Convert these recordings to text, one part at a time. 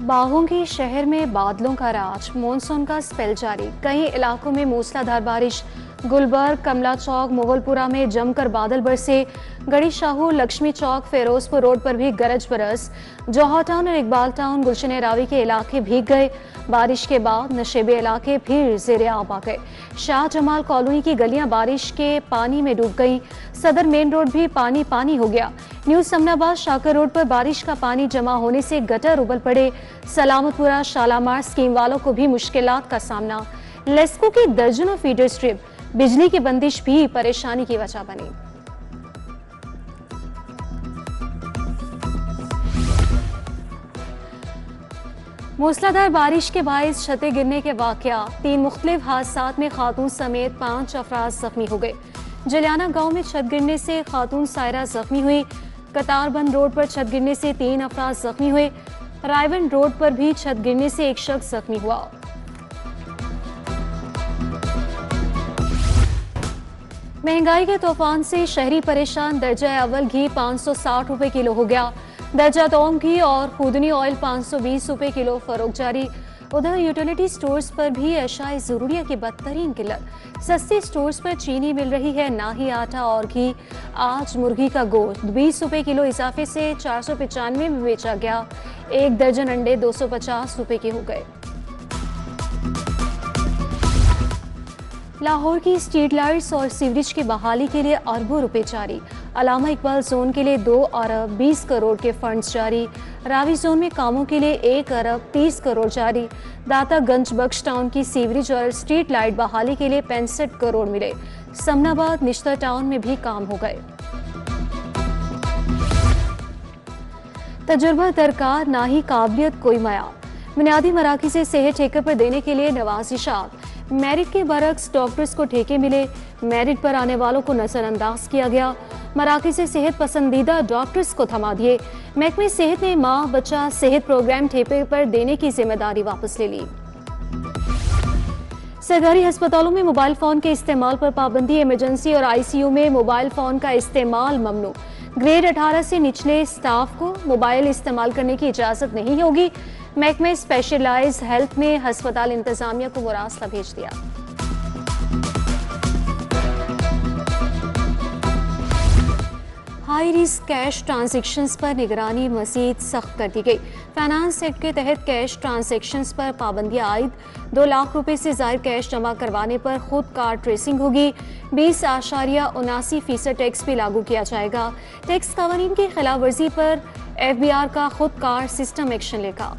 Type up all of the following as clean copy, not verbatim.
बागों की शहर में बादलों का राज, मॉनसून का स्पेल जारी। कई इलाकों में मूसलाधार बारिश। गुलबर्ग, कमला चौक, मुगलपुरा में जमकर बादल बरसे। गढ़ी शाहू, लक्ष्मी चौक, फिरोजपुर रोड पर भी गरज बरस। जौहर टाउन और इकबाल टाउन, गुलशन रावी के इलाके भीग गए। बारिश के बाद नशेबे इलाके फिर जेरे आब आ गए। शाह जमाल कॉलोनी की गलियां बारिश के पानी में डूब गईं। सदर मेन रोड भी पानी पानी हो गया। न्यू समनाबाद शाकर रोड पर बारिश का पानी जमा होने से गटर उबल पड़े। सलामतपुरा, शालामार स्कीम वालों को भी मुश्किलात का सामना। लेस्को की दर्जनों फीडर स्ट्रिप, बिजली की बंदिश भी परेशानी की वजह बनी। मूसलाधार बारिश के बायस छतें गिरने के वाकया। 3 मुख्तलिफ हादसात में खातून समेत 5 अफराद जख्मी हो गए। जलियाना गांव में छत गिरने से खातून सायरा जख्मी हुई। कतारबंद रोड पर छत गिरने से 3 अफराद जख्मी हुए। रायवन रोड पर भी छत गिरने से एक शख्स जख्मी हुआ। महंगाई के तूफान से शहरी परेशान। दर्जा अव्वल घी 560 रुपए किलो हो गया। दर्जा दोम घी और खुदनी ऑयल 520 रुपए किलो फरोख्त जारी। उधर यूटिलिटी स्टोर्स पर भी अशाए ज़रूरिया की बदतरीन किल्लत। सस्ती स्टोर्स पर चीनी मिल रही है, ना ही आटा और घी। आज मुर्गी का गोश्त 20 रुपए किलो इजाफे से 495 में बेचा गया। 1 दर्जन अंडे 250 रुपए के हो गए। लाहौर की स्ट्रीट लाइट्स और सीवरेज की बहाली के लिए अरबों रुपए जारी। अलामा इकबाल जोन के लिए 2 अरब 20 करोड़ के फंड्स जारी। रावी जोन में कामों के लिए 1 अरब 30 करोड़ जारी। दाता गंज बख्श टाउन की सीवरेज और स्ट्रीट लाइट बहाली के लिए 65 करोड़ मिले। समनाबाद निश्तर टाउन में भी काम हो गए। तजुर्बा दरकार, ना ही काबिलियत कोई मयार। बुनियादी मराकज़ से सेहत ठेके पर देने के लिए नवाजिशात। मेरिट के बरक्स डॉक्टर्स को ठेके मिले। मेरिट पर आने वालों को नजरअंदाज किया गया। मराकज़ से सेहत पसंदीदा डॉक्टर्स को थमा दिए। महकमे सेहत ने माँ बच्चा सेहत प्रोग्राम ठेके पर देने की जिम्मेदारी वापस ले ली। सरकारी अस्पतालों में मोबाइल फोन के इस्तेमाल पर पाबंदी। इमरजेंसी और ICU में मोबाइल फोन का इस्तेमाल ममनू। ग्रेड 18 से निचले स्टाफ को मोबाइल इस्तेमाल करने की इजाजत नहीं होगी। महकमे स्पेशलाइज्ड हेल्थ ने अस्पताल इंतजामिया को मुरासला भेज दिया। हाई रिस्क कैश ट्रांजैक्शंस पर निगरानी मजीद सख्त कर दी गई। फाइनेंस एक्ट के तहत कैश ट्रांजैक्शंस पर पाबंदियां आयद। 2 लाख रुपए से ज़ायद कैश जमा करवाने पर खुद कार्ड ट्रेसिंग होगी। 20.79% टैक्स भी लागू किया जाएगा। टैक्स कवानीन की खिलाफ वर्जी पर FBR का खुद कार्ड सिस्टम एक्शन लेगा।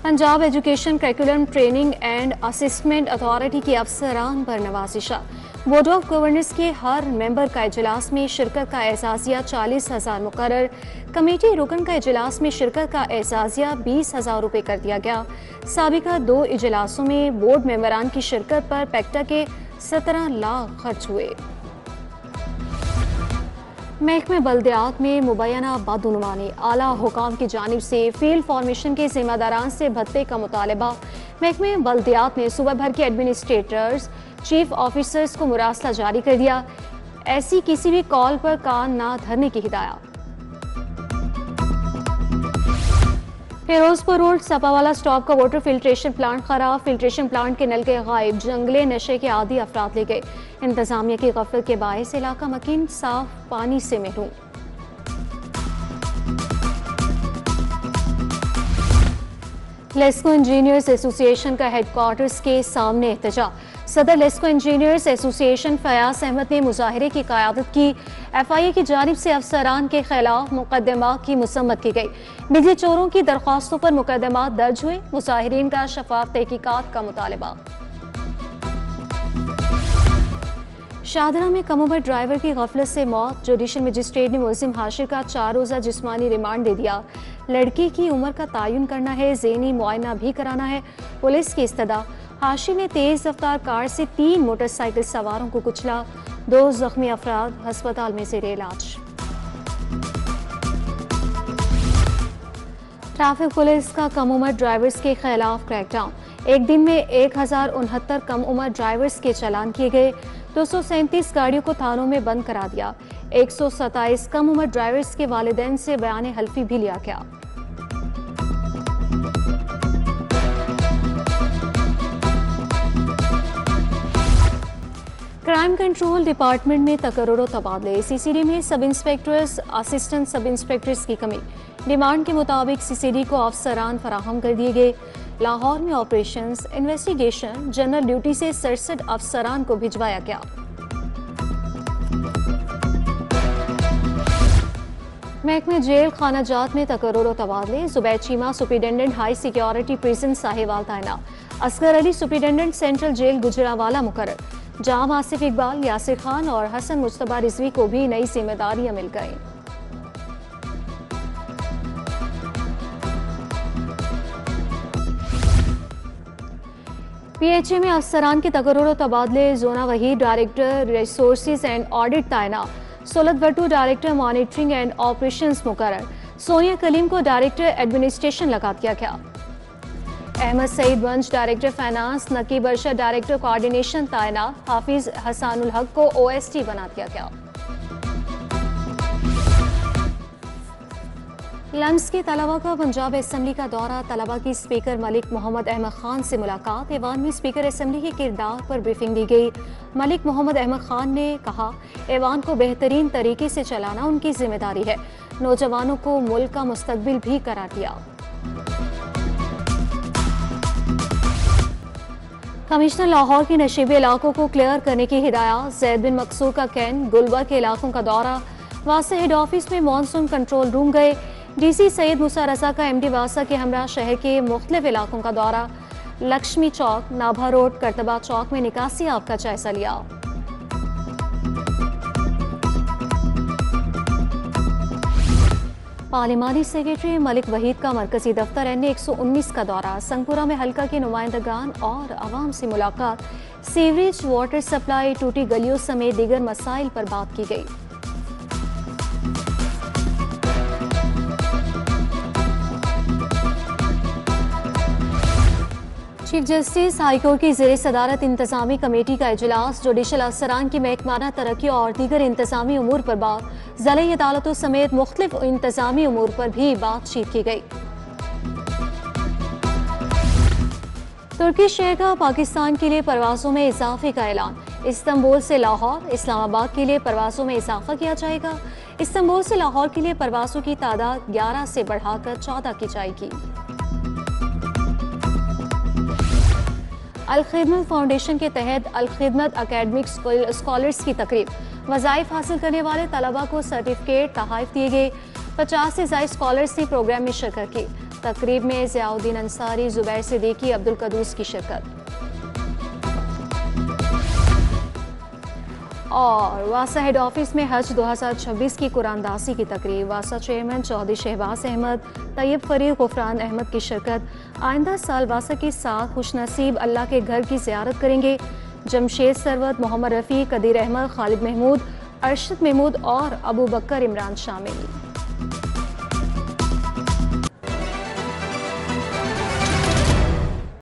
Punjab education curriculum training and assessment authority की अफसरान पर नवाजिशा। बोर्ड ऑफ गवर्नर्स के हर मेंबर का इजलास में शिरकत का एजाजिया 40,000 मुकर्रर। कमेटी रुकन का इजलास में शिरकत का एजाजिया 20,000 रुपये कर दिया गया। साबिका 2 इजलासों में बोर्ड मेंबरान की शिरकत पर पैक्टा के 17 लाख खर्च हुए। महकमे बल्दियात में मुबैना बदउनवानी। आला हुकाम की जानिब से फील्ड फॉर्मेशन के जिम्मेदारान से भत्ते का मुतालबा। महकमे बल्दियात ने सूबा भर के एडमिनिस्ट्रेटर्स, चीफ ऑफिसर्स को मुरासला जारी कर दिया। ऐसी किसी भी कॉल पर कान ना धरने की हिदायत। फिरोजपुर रोड सपावाला स्टॉप का वाटर फिल्ट्रेशन प्लांट खराब। फिल्ट्रेशन प्लांट के नलके गायब। जंगले नशे के आदी अफराद ले गए। इंतजामिया की गफलत के बायस इलाका मकीन साफ पानी से महरूम। लेस्को इंजीनियर्स एसोसिएशन का हेडक्वार्टर्स के सामने एहतजाज। सदर लेस्को इंजीनियर्स एसोसिएशन फयाज अहमद ने मुजाहिरे की क़यादत की। FIA की जानिब से अफसरान के खिलाफ मुकदमा की मुसम्मत की गई। बिजली चोरों की दरख्वास्तों पर मुकदमा दर्ज हुए। मुजाहिरीन का शफाफ तहकीकात का मुतालबा। शाहदरा में कम उम्र ड्राइवर की गफलत से मौत। जुडिशल मजिस्ट्रेट ने मुलजिम हाशिर का 4 रोज़ा जिस्मानी रिमांड दे दिया। लड़की की उम्र का तयन करना है, ज़ेनी मुआयना भी कराना है। पुलिस की इस्तदा। हाशिर ने तेज रफ्तार कार से 3 मोटरसाइकिल सवारों को कुचला। 2 जख्मी अफराद अस्पताल में ज़ेरे इलाज। ट्रैफिक पुलिस का कम उम्र ड्राइवर्स के खिलाफ क्रैकडाउन। एक दिन में 1069 कम उम्र ड्राइवर्स के चालान किए गए। 237 गाड़ियों को थानों में बंद करा दिया। 127 कम उम्र ड्राइवर्स के वालिदैन से बयान हल्फी भी लिया गया। क्राइम कंट्रोल डिपार्टमेंट में तकर्रुर तबादले, सीसीडी में सब इंस्पेक्टर्स, असिस्टेंट सब इंस्पेक्टर्स की कमी। डिमांड के मुताबिक सीसीडी को अफसरान फराहम कर दिए गए। लाहौर में ऑपरेशंस इन्वेस्टिगेशन जनरल ड्यूटी से 67 अफसरान को भिजवाया गया। महकमे जेल खाना जात में तकर्रुर तबादले, Zubair Cheema superintendent high security prison Sahiwal तैनात, Asghar Ali superintendent central jail Gujranwala मुकर्रर। जाम आसिफ इकबाल, यासिर खान और हसन मुस्तफा रिजवी को भी नई जिम्मेदारियां मिल गईं। पीएचए में अफसरान के तकर्रुर तबादले, Zona Waheed director resources and audit तैनात, Saulat Bhatti director monitoring and operations मुकर्रर, सोनिया कलीम को डायरेक्टर एडमिनिस्ट्रेशन लगा दिया गया। अहमद सईद वंश director finance, नकीब Arshad director coordination तैनात, हाफिज हसानुल हक को ओएसडी बना दिया गया। लम्स के तलबा का पंजाब असम्बली का दौरा, तलबा की स्पीकर मलिक मोहम्मद अहमद खान से मुलाकात, ऐवान में स्पीकर असम्बली के किरदार पर ब्रीफिंग दी गई। मलिक मोहम्मद अहमद खान ने कहा, ऐवान को बेहतरीन तरीके से चलाना उनकी जिम्मेदारी है, नौजवानों को मुल्क का मुस्तकबिल भी करार दिया। कमिश्नर लाहौर के नशीबी इलाकों को क्लियर करने की हिदायत, जैद बिन मकसूर का कैंट गुलबर्ग के इलाकों का दौरा, वासा हेड ऑफिस में मॉनसून कंट्रोल रूम गए। डीसी सैयद मूसा रजा का एमडी वासा के हमरा शहर के मुख्तलिफ इलाकों का दौरा, लक्ष्मी चौक, नाभा रोड, करतबा चौक में निकासी आब का जायजा लिया। पार्लिमानी सेक्रेटरी मलिक वहीद का मरकजी दफ्तर NA-119 का दौरा, संगपुरा में हल्का के नुमाइंदगान और आवाम से मुलाकात, सीवरेज वाटर सप्लाई, टूटी गलियों समेत दीगर मसाइल पर बात की गई। चीफ जस्टिस हाईकोर्ट की ज़ेर सदारत इंतजामी कमेटी का इजलास, जुडिशल अफसरान की महकमाना तरक्की और दीगर इंतजामी उमूर पर बात, ज़िले अदालतों समेत मुख्तलिफ इंतजामी उमूर पर भी बातचीत की गई। तुर्की शहर का पाकिस्तान के लिए परवासों में इजाफे का ऐलान, इस्तांबुल से लाहौर, इस्लामाबाद के लिए परवासों में इजाफा किया जाएगा। इस्तांबुल से लाहौर के लिए परवासों की तादाद 11 से बढ़ाकर 14 की जाएगी। अल-खिदमत फाउंडेशन के तहत अल-खिदमत एकेडमिक स्कॉलर्स की तकरीब, वज़ाइफ हासिल करने वाले तलबा को सर्टिफिकेट तोहफ़े दिए गए। 50 से ज़ायद स्कॉलर्स ने प्रोग्राम में शिरकत की। तकरीब में ज़ियाउद्दीन अंसारी, ज़ुबैर सिद्दीकी, अब्दुल कदूस की शिरकत। और वासा हेड ऑफिस में हज 2026 की कुरानदासी की तकरीब, वासा चेयरमैन चौधरी शहबाज अहमद, तैयब फरीद, गुफरान अहमद की शिरकत। आइंदा साल वासा के साथ खुशनसीब अल्लाह के घर की ज़ियारत करेंगे। जमशेद सरवत, मोहम्मद रफ़ी, कदीर अहमद, खालिद महमूद, अरशद महमूद और अबू बकर इमरान शामिल।